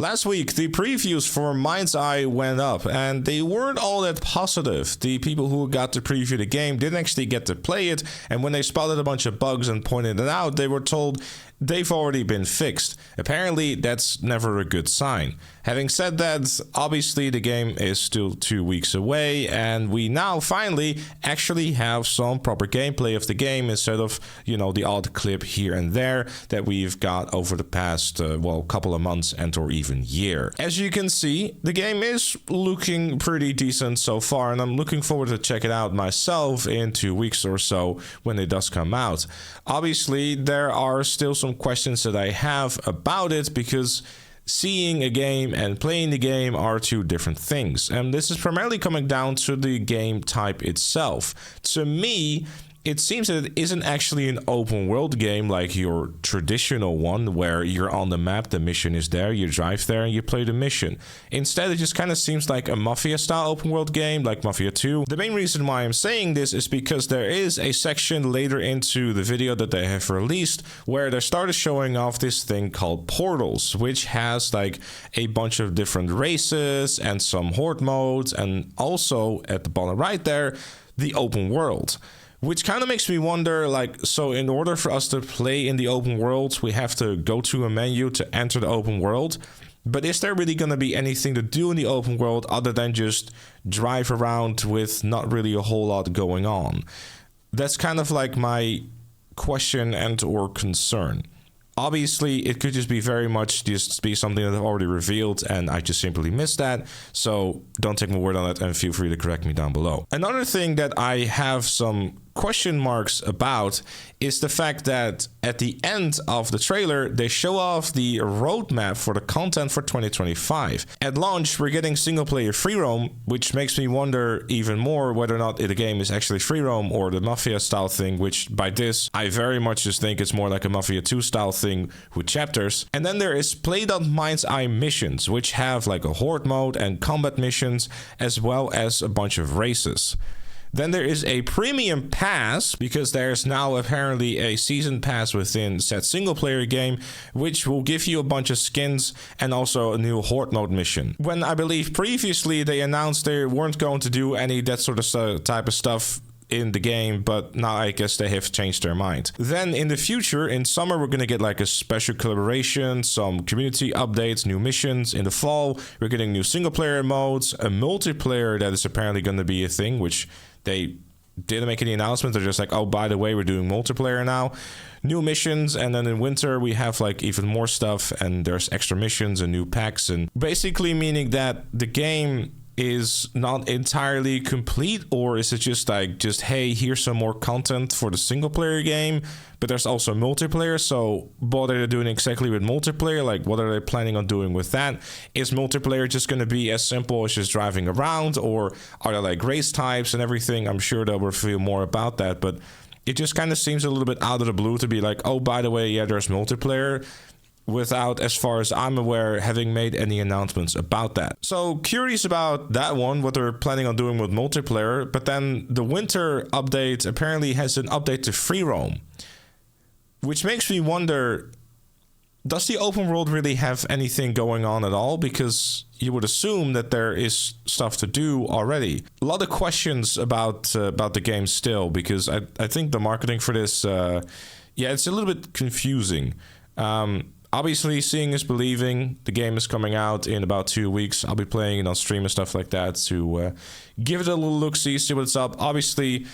Last week, the previews for Mind's Eye went up, and they weren't all that positive. The people who got to preview the game didn't actually get to play it, and when they spotted a bunch of bugs and pointed it out, they were told they've already been fixed. Apparently, that's never a good sign. Having said that, obviously the game is still 2 weeks away, and we now finally actually have some proper gameplay of the game instead of, the odd clip here and there that we've got over the past, couple of months and or even year. As you can see, the game is looking pretty decent so far, and I'm looking forward to check it out myself in 2 weeks or so when it does come out. Obviously, there are still some questions that I have about it because seeing a game and playing the game are two different things, and this is primarily coming down to the game type itself. To me, it seems that it isn't actually an open world game like your traditional one where you're on the map, the mission is there, you drive there and you play the mission. Instead, it just kind of seems like a Mafia style open world game like Mafia 2. The main reason why I'm saying this is because there is a section later into the video that they have released where they started showing off this thing called Portals, which has like a bunch of different races and some horde modes, and also at the bottom right there, the open world. Which kind of makes me wonder, so in order for us to play in the open world, we have to go to a menu to enter the open world. But is there really going to be anything to do in the open world other than just drive around with not really a whole lot going on? That's kind of like my question and or concern. Obviously, it could just be very much just be something that I've already revealed and I just simply missed that. So don't take my word on it and feel free to correct me down below. Another thing that I have some question marks about is the fact that at the end of the trailer, they show off the roadmap for the content for 2025. At launch, we're getting single player free roam, which makes me wonder even more whether or not the game is actually free roam or the Mafia style thing, which by this, I very much just think it's more like a Mafia 2 style thing with chapters. And then there is Mind's Eye missions, which have like a horde mode and combat missions, as well as a bunch of races. Then there is a premium pass, because there's now apparently a season pass within said single player game, which will give you a bunch of skins and also a new horde mode mission. When I believe previously they announced they weren't going to do any that sort of type of stuff in the game, but now I guess they have changed their mind. Then in the future, in summer, we're gonna get like a special collaboration, some community updates, new missions. In the fall, we're getting new single player modes, a multiplayer that is apparently gonna be a thing, which they didn't make any announcements. They're just like, oh, by the way, we're doing multiplayer now. New missions, and then in winter we have like even more stuff, and there's extra missions and new packs, and basically meaning that the game is not entirely complete, or is it just hey, here's some more content for the single player game, but there's also multiplayer. So what are they doing exactly with multiplayer? Like, what are they planning on doing with that? Is multiplayer just going to be as simple as just driving around, or are there like race types and everything? I'm sure they'll reveal more about that, but it just kind of seems a little bit out of the blue to be like, oh, by the way, yeah, there's multiplayer, without, as far as I'm aware, having made any announcements about that. So curious about that one, what they're planning on doing with multiplayer. But then the winter update apparently has an update to free roam, which makes me wonder, does the open world really have anything going on at all? Because you would assume that there is stuff to do already. A lot of questions about the game still, because I think the marketing for this, it's a little bit confusing. Obviously, seeing is believing. The game is coming out in about 2 weeks. I'll be playing it on stream and stuff like that to give it a little look-see, see what's up. Obviously,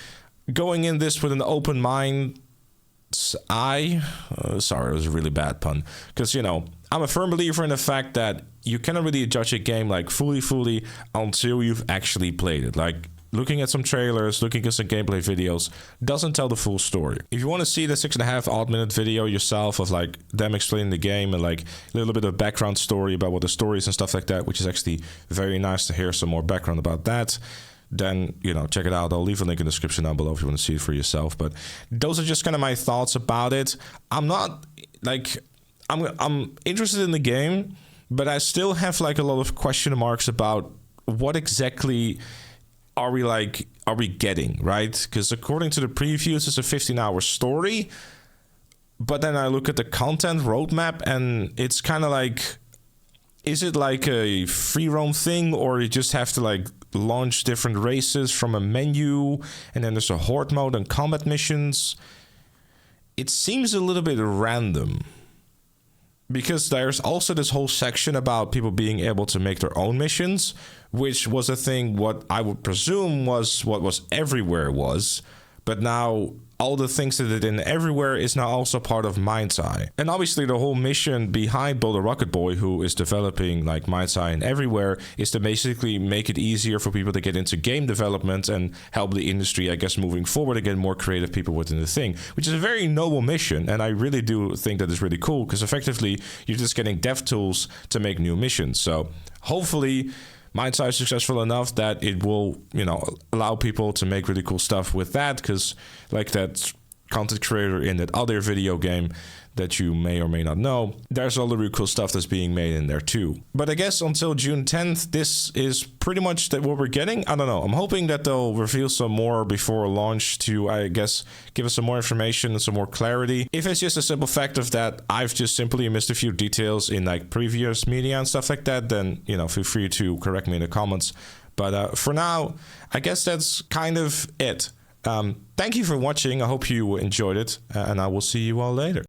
going in this with an open mind, sorry, it was a really bad pun. Because, I'm a firm believer in the fact that you cannot really judge a game like fully until you've actually played it. Like, looking at some trailers, looking at some gameplay videos doesn't tell the full story. If you want to see the 6.5 odd minute video yourself of like them explaining the game and like a little bit of background story about what the story is and stuff like that, which is actually very nice to hear some more background about that, then, check it out. I'll leave a link in the description down below if you want to see it for yourself. But those are just kind of my thoughts about it. I'm not like, I'm interested in the game, but I still have like a lot of question marks about what exactly are we getting, right? Because according to the previews, it's a 15-hour story. But then I look at the content roadmap and it's kind of like, is it like a free roam thing, or you just have to like launch different races from a menu, and then there's a horde mode and combat missions? It seems a little bit random, because there's also this whole section about people being able to make their own missions, which was a thing what I would presume was what was everywhere was. But now all the things that it in everywhere is now also part of Mind's Eye. And obviously the whole mission behind Boulder Rocket Boy, who is developing like Mind's Eye and everywhere, is to basically make it easier for people to get into game development and help the industry, I guess, moving forward to get more creative people within the thing, which is a very noble mission. And I really do think that is really cool, because effectively you're just getting dev tools to make new missions. So hopefully Mind's Eye is successful enough that it will, allow people to make really cool stuff with that, because like that content creator in that other video game that you may or may not know, there's all the really cool stuff that's being made in there too. But I guess until June 10th, this is pretty much what we're getting. I don't know. I'm hoping that they'll reveal some more before launch to, I guess, give us some more information and some more clarity. If it's just a simple fact of that I've just simply missed a few details in like previous media and stuff like that, then, feel free to correct me in the comments. But for now, I guess that's kind of it. Thank you for watching. I hope you enjoyed it, and I will see you all later.